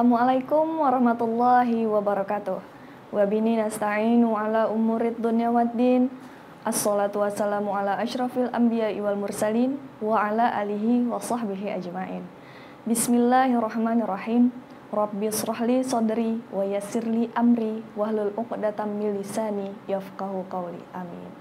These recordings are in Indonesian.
Assalamualaikum warahmatullahi wabarakatuh. Wa bihi nasta'inu ala umurid dunya waddin. Assalatu wassalamu ala asyrafil anbiya'i wal mursalin wa ala alihi wa sahbihi ajma'in. Bismillahirrahmanirrahim. Rabbi shrahli sadri wa yassirli amri wahlul 'uqdatam min lisani yafqahu qawli. Amin.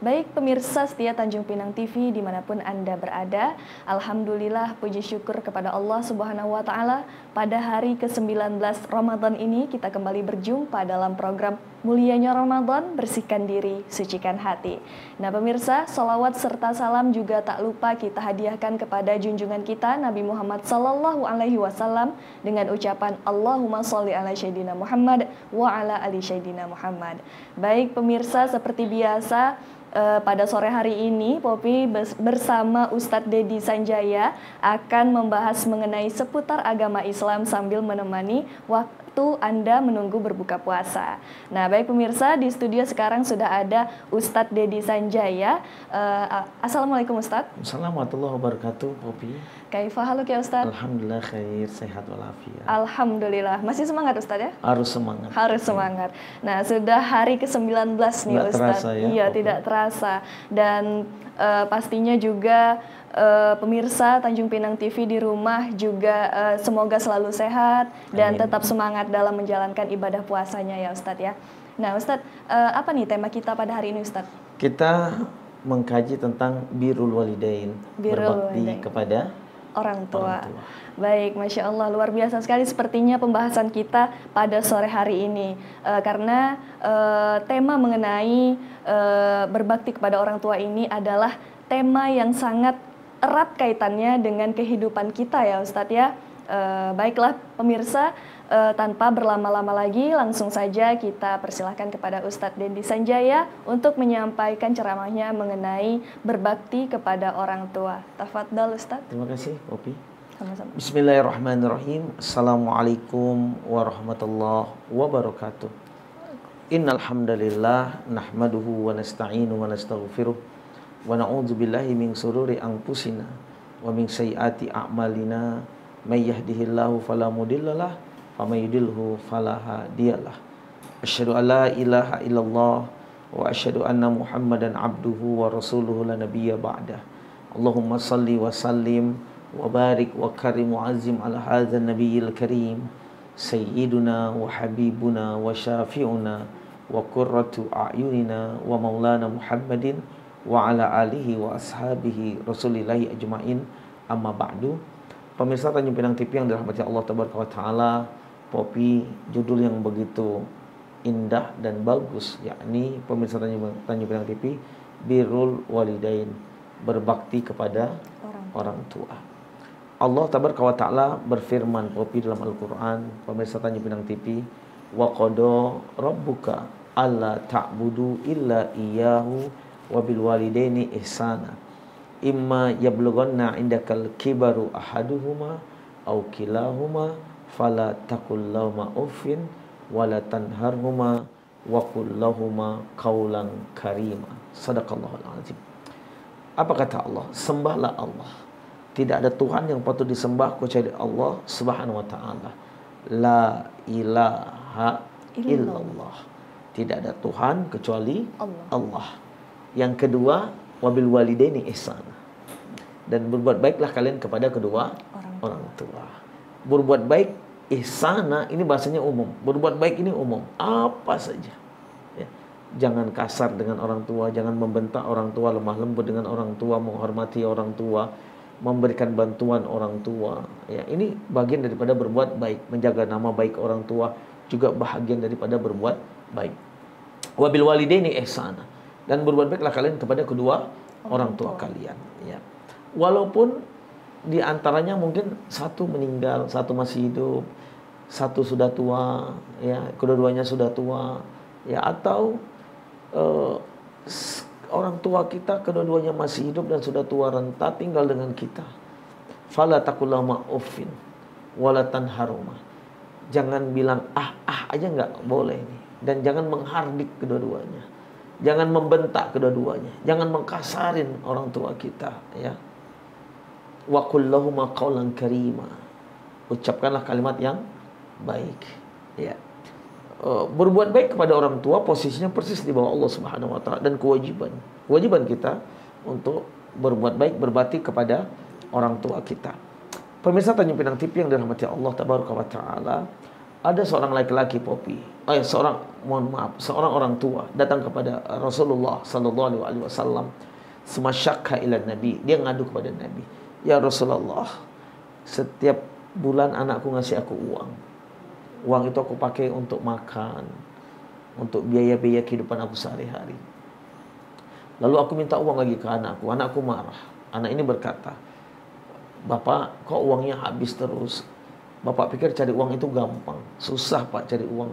Baik pemirsa setia Tanjung Pinang TV dimanapun Anda berada, Alhamdulillah puji syukur kepada Allah Subhanahu wa Ta'ala. Pada hari ke-19 Ramadan ini kita kembali berjumpa dalam program Mulianya Ramadan, Bersihkan Diri, Sucikan Hati. Nah pemirsa, salawat serta salam juga tak lupa kita hadiahkan kepada junjungan kita Nabi Muhammad Sallallahu Alaihi Wasallam dengan ucapan Allahumma sholli ala Sayyidina Muhammad wa ala ali Sayyidina Muhammad. Baik pemirsa, seperti biasa pada sore hari ini Popi bersama Ustadz Dedi Sanjaya akan membahas mengenai seputar agama Islam sambil menemani waktu Anda menunggu berbuka puasa. Nah baik pemirsa, di studio sekarang sudah ada Ustadz Dedi Sanjaya. Assalamualaikum Ustadz. Assalamualaikum warahmatullahi wabarakatuh Popi. Kaifa haluk ya Ustadz? Alhamdulillah khair, sehat walafiat. Alhamdulillah. Masih semangat Ustadz ya? Harus semangat. Harus semangat. Nah sudah hari ke-19 nih Ustadz. Terasa, ya? Iya Popi. Tidak terasa. Dan pastinya juga pemirsa Tanjung Pinang TV di rumah juga semoga selalu sehat dan tetap semangat dalam menjalankan ibadah puasanya ya Ustadz ya. Nah Ustadz, apa nih tema kita pada hari ini Ustadz? Kita mengkaji tentang birrul walidain, berbakti kepada orang tua. Baik, Masya Allah, luar biasa sekali sepertinya pembahasan kita pada sore hari ini. Karena tema mengenai berbakti kepada orang tua ini adalah tema yang sangat erat kaitannya dengan kehidupan kita ya Ustadz ya. Baiklah pemirsa, tanpa berlama-lama lagi langsung saja kita persilahkan kepada Ustadz Dedi Sanjaya untuk menyampaikan ceramahnya mengenai berbakti kepada orang tua. Tafadhal Ustadz. Terima kasih Popi. Sama-sama. Bismillahirrahmanirrahim. Assalamualaikum warahmatullahi wabarakatuh. Innal hamdalillah nahmaduhu wa nasta'inu wa nastaghfiruh wa na'udzu billahi min shururi anfusina wa min sayyiati a'malina. May yahdihillahu fala mudhillalah wa may yudhlilhu fala hadiyalah. Asyhadu an la ilaha illallah wa asyhadu anna Muhammadan abduhu wa rasuluhu la nabiyya ba'dah. Allahumma shalli wa sallim wa barik wa karim wa azim ala hadzal nabiyil karim sayyiduna wa habibuna wa syafi'una wa qurratu a'yunina wa maulana Muhammadin wa ala alihi wa ashabihi rasulillahi ajmain. Amma ba'du. Pemirsa Tanjung Pinang TV yang dirahmati Allah Tabaraka wa Ta'ala, Popi judul yang begitu indah dan bagus, yakni pemirsa Tanjung Pinang TV, birrul walidain, berbakti kepada orang tua. Allah Tabaraka wa Ta'ala berfirman Popi dalam Al-Quran, pemirsa Tanjung Pinang TV, wa qada rabbuka alla ta'budu illa iyyahu wa bil walidaini ihsana. Imma yablughanna indakal kibaru ahaduhuma aw kilahuma fala taqul lahuma uffin wala tanharhuma wa qul lahuma qawlan karima. Shadaqallahul azim. Apa kata Allah? Sembahlah Allah. Tidak ada Tuhan yang patut disembah kecuali Allah Subhanahu wa taala. La ilaha illallah. Tidak ada Tuhan kecuali Allah. Yang kedua, wabil walidaini ihsana. Dan berbuat baiklah kalian kepada kedua orang tua. Berbuat baik ihsana ini bahasanya umum. Berbuat baik ini umum, apa saja. Ya. Jangan kasar dengan orang tua, jangan membentak orang tua, lemah lembut dengan orang tua, menghormati orang tua, memberikan bantuan orang tua. Ya, ini bagian daripada berbuat baik, menjaga nama baik orang tua juga bahagian daripada berbuat baik. Wabil walidaini ihsana. Dan berbuat baiklah kalian kepada kedua orang tua kalian. Ya. Walaupun di antaranya mungkin satu meninggal, satu masih hidup, satu sudah tua, ya kedua-duanya sudah tua, ya atau orang tua kita kedua-duanya masih hidup dan sudah tua renta tinggal dengan kita. Fala taqul lahuma uffin wala tanharhuma. Jangan bilang aja nggak boleh nih, dan jangan menghardik kedua-duanya. Jangan membentak kedua-duanya, jangan mengkasarin orang tua kita, ya. Wa qul lahuma qawlan karima. Ucapkanlah kalimat yang baik. Ya. Berbuat baik kepada orang tua posisinya persis di bawah Allah Subhanahu wa taala, dan kewajiban kita untuk berbuat baik, berbakti kepada orang tua kita. Pemirsa Tanjung Pinang TV yang dirahmati Allah Tabaraka wa taala, ada seorang laki-laki seorang orang tua datang kepada Rasulullah sallallahu alaihi wasallam, semasyakha ila Nabi. Dia ngadu kepada Nabi, "Ya Rasulullah, setiap bulan anakku ngasih aku uang. Uang itu aku pakai untuk makan, untuk biaya-biaya kehidupan aku sehari-hari. Lalu aku minta uang lagi ke anakku. Anakku marah. Anak ini berkata, 'Bapak, kok uangnya habis terus? Bapak pikir cari uang itu gampang. Susah Pak cari uang.'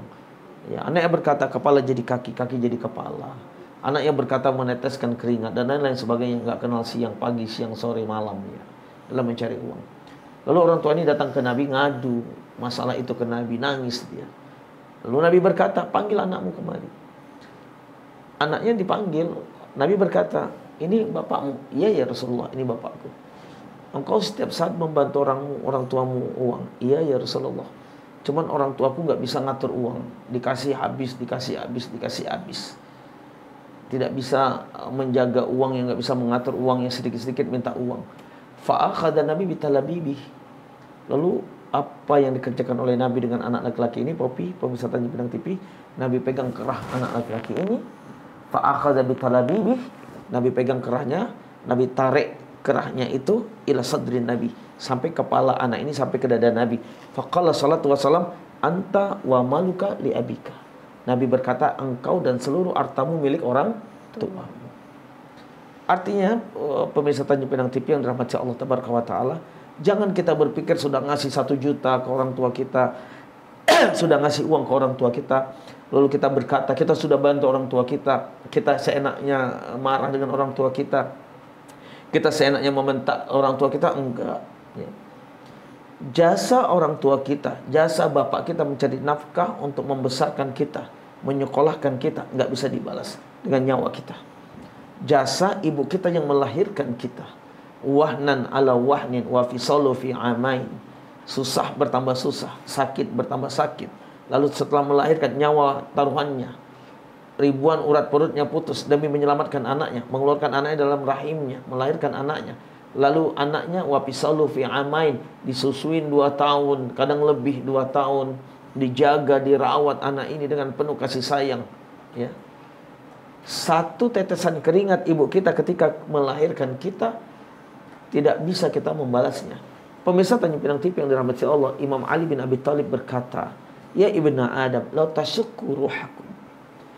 Ya, anaknya berkata, 'Kepala jadi kaki, kaki jadi kepala.' Anaknya berkata meneteskan keringat dan lain-lain sebagainya, nggak kenal siang, pagi, siang, sore, malam ya, dalam mencari uang. Lalu orang tua ini datang ke Nabi, ngadu masalah itu ke Nabi, nangis dia. Lalu Nabi berkata, 'Panggil anakmu kemari.' Anaknya dipanggil. Nabi berkata, 'Ini bapakmu.' 'Iya ya Rasulullah, ini bapakku.' 'Engkau setiap saat membantu orang tuamu uang.' 'Iya ya Rasulullah. Cuman orang tuaku nggak bisa ngatur uang. Dikasih habis, dikasih habis, dikasih habis. Tidak bisa menjaga uang, yang nggak bisa mengatur uang, yang sedikit-sedikit minta uang.' Fa'akhadha Nabi bitalabibi. Lalu apa yang dikerjakan oleh Nabi dengan anak laki-laki ini, Popi, pemirsa Tanjung Pinang TV, Nabi pegang kerah anak laki-laki ini. Fa'akhadha bitalabibi. Nabi pegang kerahnya, Nabi tarik kerahnya itu ila sadrin Nabi, sampai kepala anak ini, sampai ke dada Nabi. Faqala salatu wassalam, 'Anta wa maluka li abika.' Nabi berkata, engkau dan seluruh hartamu milik orang tua. Artinya, pemirsa Tanjung Pinang TV yang dirahmati Allah Tabaraka wa taala, jangan kita berpikir sudah ngasih 1 juta ke orang tua kita, sudah ngasih uang ke orang tua kita, lalu kita berkata kita sudah bantu orang tua kita, kita seenaknya marah dengan orang tua kita seenaknya membentak orang tua kita. Enggak ya. Jasa orang tua kita, jasa bapak kita mencari nafkah untuk membesarkan kita, menyekolahkan kita, nggak bisa dibalas dengan nyawa kita. Jasa ibu kita yang melahirkan kita, wahnan ala wahnin wa fisalu fi amain, susah bertambah susah, sakit bertambah sakit. Lalu setelah melahirkan, nyawa taruhannya, ribuan urat perutnya putus demi menyelamatkan anaknya, mengeluarkan anaknya dalam rahimnya, melahirkan anaknya. Lalu anaknya wa fisalu fi amain, disusuin 2 tahun, kadang lebih 2 tahun, dijaga, dirawat anak ini dengan penuh kasih sayang ya. 1 tetesan keringat ibu kita ketika melahirkan kita tidak bisa kita membalasnya. Pemirsa Tanjung Pinang TV yang dirahmati Allah, Imam Ali bin Abi Thalib berkata, "Ya ibna Adam, la tasyukku ruhakum."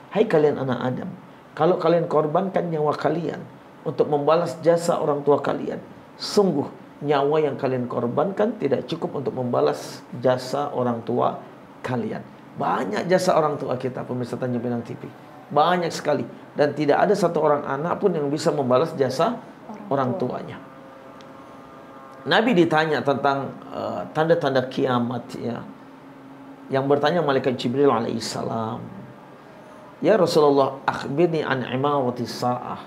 Hai kalian anak Adam, kalau kalian korbankan nyawa kalian untuk membalas jasa orang tua kalian, sungguh nyawa yang kalian korbankan tidak cukup untuk membalas jasa orang tua kalian. Banyak jasa orang tua kita, pemirsa Tanjung Pinang TV. Banyak sekali. Dan tidak ada satu orang anak pun yang bisa membalas jasa orang tuanya. Nabi ditanya tentang tanda-tanda kiamat ya. Yang bertanya malaikat Jibril alaihissalam, "Ya Rasulullah, akhbirni an imawati sa'ah."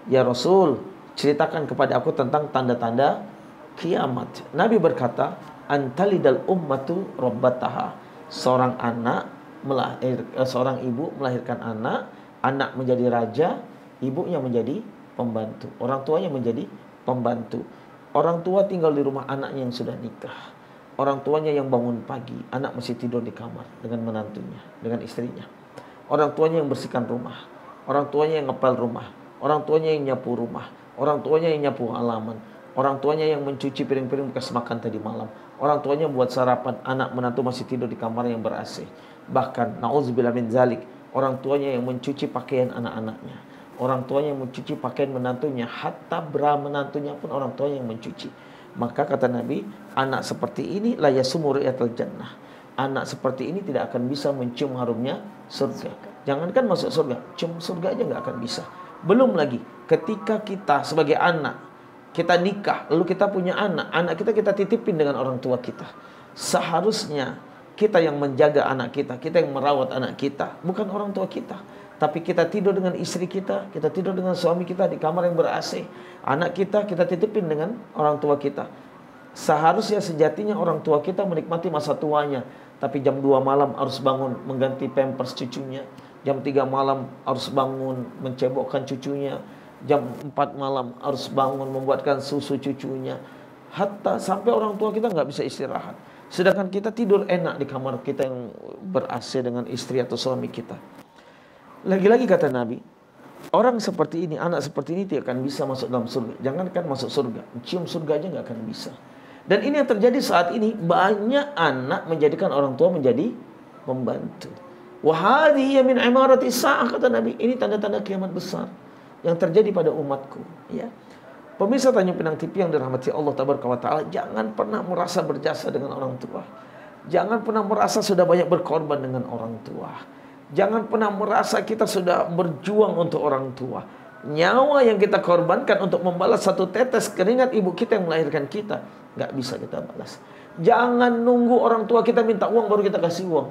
Ya Rasul, ceritakan kepada aku tentang tanda-tanda kiamat. Nabi berkata, "Antalidal ummatu rabbataha." Seorang ibu melahirkan anak menjadi raja, ibunya menjadi pembantu, orang tuanya menjadi pembantu. Orang tua tinggal di rumah anaknya yang sudah nikah. Orang tuanya yang bangun pagi, anak masih tidur di kamar dengan menantunya, dengan istrinya. Orang tuanya yang bersihkan rumah, orang tuanya yang ngepel rumah, orang tuanya yang nyapu rumah, orang tuanya yang nyapu halaman, orang tuanya yang mencuci piring-piring bekas makan tadi malam, orang tuanya buat sarapan, anak menantu masih tidur di kamar yang ber-AC. Bahkan na'udzubillah min zalik, orang tuanya yang mencuci pakaian anak-anaknya, orang tuanya yang mencuci pakaian menantunya, hatta bra menantunya pun orang tuanya yang mencuci. Maka kata Nabi, anak seperti ini la yasumur yatal jannah. Anak seperti ini tidak akan bisa mencium harumnya surga. Jangankan masuk surga, cium surga aja nggak akan bisa. Belum lagi ketika kita sebagai anak, kita nikah, lalu kita punya anak kita titipin dengan orang tua kita. Seharusnya kita yang menjaga anak kita yang merawat anak kita, bukan orang tua kita. Tapi kita tidur dengan istri kita tidur dengan suami kita di kamar yang ber-AC. Anak kita titipin dengan orang tua kita. Seharusnya sejatinya orang tua kita menikmati masa tuanya, tapi jam 2 malam harus bangun mengganti pampers cucunya. Jam 3 malam harus bangun mencebokkan cucunya. Jam 4 malam harus bangun membuatkan susu cucunya. Hatta sampai orang tua kita nggak bisa istirahat. Sedangkan kita tidur enak di kamar kita yang ber-AC dengan istri atau suami kita. Lagi-lagi kata Nabi, orang seperti ini, anak seperti ini tidak akan bisa masuk dalam surga. Jangankan masuk surga, cium surga aja nggak akan bisa. Dan ini yang terjadi saat ini, banyak anak menjadikan orang tua menjadi pembantu. Wahadhihi min imarati sa'ah, kata Nabi. Ini tanda-tanda kiamat besar yang terjadi pada umatku. Ya. Pemirsa Tanjung Pinang TV yang dirahmati Allah Tabaraka wa Ta'ala, jangan pernah merasa berjasa dengan orang tua. Jangan pernah merasa sudah banyak berkorban dengan orang tua. Jangan pernah merasa kita sudah berjuang untuk orang tua. Nyawa yang kita korbankan untuk membalas satu tetes keringat ibu kita yang melahirkan kita, nggak bisa kita balas. Jangan nunggu orang tua kita minta uang baru kita kasih uang.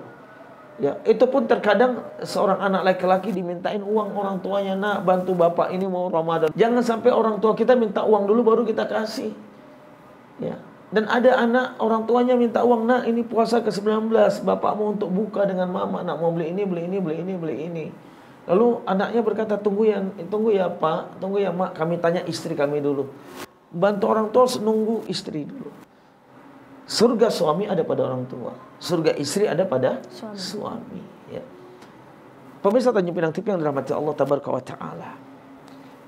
Ya, itu pun terkadang seorang anak laki-laki dimintain uang orang tuanya, nak bantu bapak ini mau Ramadan. Jangan sampai orang tua kita minta uang dulu baru kita kasih. Ya. Dan ada anak orang tuanya minta uang, nak ini puasa ke-19, bapak mau untuk buka dengan mama, nak mau beli ini, beli ini, beli ini, beli ini. Lalu anaknya berkata, tunggu ya pak, tunggu ya mak, kami tanya istri kami dulu. Bantu orang tua nunggu istri dulu. Surga suami ada pada orang tua, surga istri ada pada suami. Ya. Pemirsa Tanjung Pinang TV yang dirahmati Allah Tabaraka wa Ta'ala,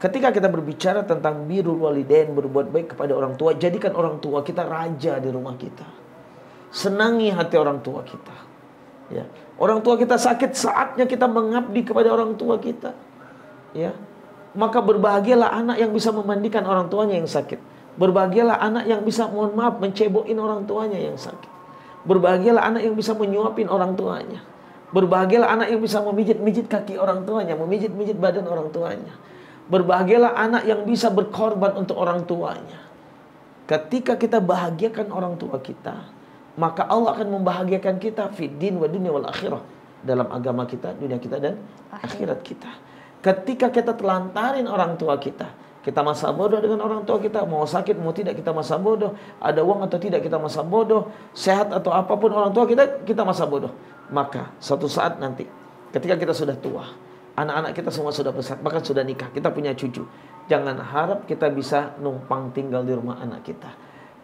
ketika kita berbicara tentang birrul walidain, berbuat baik kepada orang tua, jadikan orang tua kita raja di rumah kita. Senangi hati orang tua kita. Ya. Orang tua kita sakit, saatnya kita mengabdi kepada orang tua kita. Ya. Maka berbahagialah anak yang bisa memandikan orang tuanya yang sakit. Berbahagialah anak yang bisa, mohon maaf, mencebokin orang tuanya yang sakit. Berbahagialah anak yang bisa menyuapin orang tuanya. Berbahagialah anak yang bisa memijit-mijit kaki orang tuanya, memijit-mijit badan orang tuanya. Berbahagialah anak yang bisa berkorban untuk orang tuanya. Ketika kita bahagiakan orang tua kita, maka Allah akan membahagiakan kita fid din wa dunya wal akhirah, dalam agama kita, dunia kita dan akhirat kita. Ketika kita telantarin orang tua kita masa bodoh dengan orang tua kita, mau sakit mau tidak kita masa bodoh, ada uang atau tidak kita masa bodoh, sehat atau apapun orang tua kita masa bodoh. Maka suatu saat nanti ketika kita sudah tua, anak-anak kita semua sudah besar, bahkan sudah nikah, kita punya cucu, jangan harap kita bisa numpang tinggal di rumah anak kita.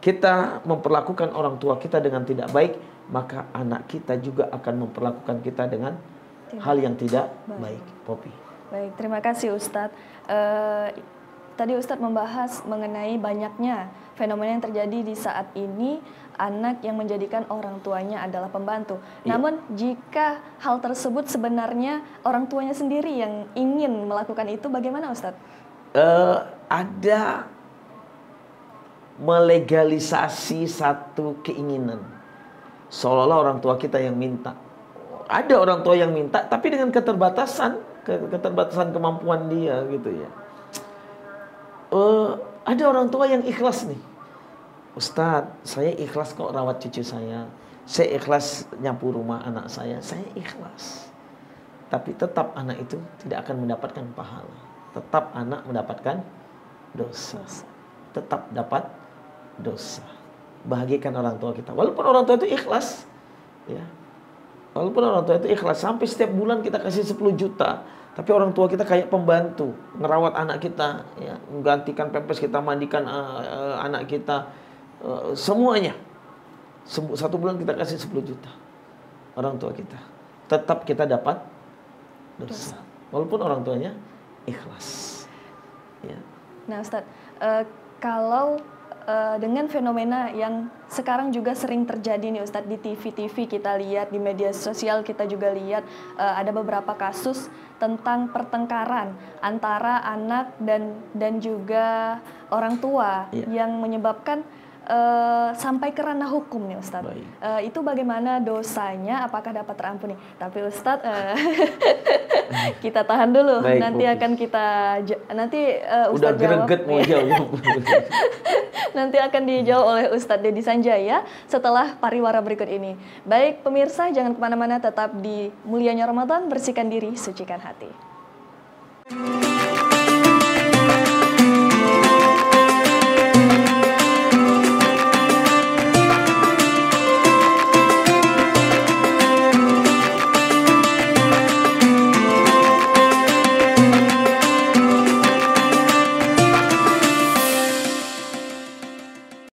Kita memperlakukan orang tua kita dengan tidak baik, maka anak kita juga akan memperlakukan kita dengan hal yang tidak baik. Poppy. Baik, terima kasih Ustadz. Tadi Ustadz membahas mengenai banyaknya fenomena yang terjadi di saat ini, anak yang menjadikan orang tuanya adalah pembantu. Iya. Namun jika hal tersebut sebenarnya orang tuanya sendiri yang ingin melakukan itu, bagaimana Ustadz? Ada melegalisasi satu keinginan, seolah-olah orang tua kita yang minta. Ada orang tua yang minta, tapi dengan keterbatasan kemampuan dia gitu ya. Ada orang tua yang ikhlas nih, Ustadz, saya ikhlas kok rawat cucu saya ikhlas nyapu rumah anak saya ikhlas. Tapi tetap anak itu tidak akan mendapatkan pahala, tetap anak mendapatkan dosa, tetap dapat dosa. Bahagiakan orang tua kita, walaupun orang tua itu ikhlas, ya. Walaupun orang tua itu ikhlas, sampai setiap bulan kita kasih 10 juta, tapi orang tua kita kayak pembantu, ngerawat anak kita, ya, menggantikan pampers kita, mandikan anak kita, semuanya. Satu bulan kita kasih 10 juta. Orang tua kita, tetap kita dapat dosa. Walaupun orang tuanya ikhlas. Ya. Nah Ustadz, kalau dengan fenomena yang sekarang juga sering terjadi nih Ustadz, di TV kita lihat, di media sosial kita juga lihat, ada beberapa kasus tentang pertengkaran antara anak dan juga orang tua, yang menyebabkan sampai ke ranah hukum nih Ustadz. Itu bagaimana dosanya, apakah dapat terampuni? Tapi Ustadz, kita tahan dulu. Baik, nanti fokus. akan kita Ustadz udah greget mau jawab. Nanti akan dijawab oleh Ustadz Dedi Sanjaya setelah pariwara berikut ini. Baik pemirsa, jangan kemana-mana, tetap di Mulianya Ramadan, bersihkan diri, sucikan hati.